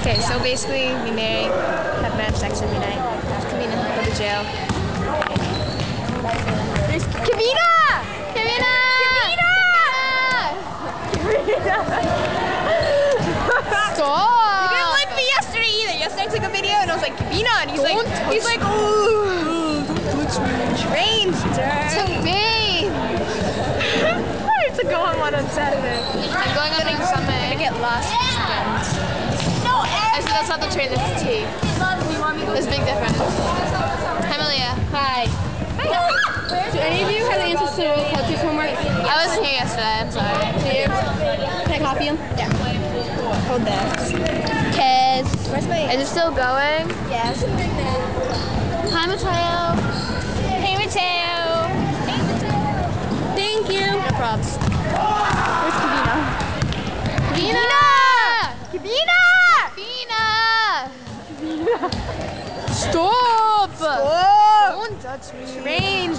Okay, so basically we marry, have mad sex every night. Kavina, go to jail. There's Kavina! Kavina! Kavina! Stop! You didn't like me yesterday either. Yesterday I took a video and I was like, Kavina, and he's like, oh, don't touch me. Stranger. To me. I have to go on one on Saturday. I'm going on something. I'm gonna get lost this weekend. No, I said that's not the train, that's the T. There's a big difference. Hi, Malia. Hi. Hi. Do any of you have answers to cultures homework? I wasn't here yesterday, I'm sorry. Do you? Can I copy them? Yeah. Hold that. Kids. Where's my... Is it still going? Yes. Hi, Mateo. Hey, Mateo. Thank you. No props. Where's Kavina? Kavina! Kavina! Kavina! Stop! Stop! Don't touch me. Strange.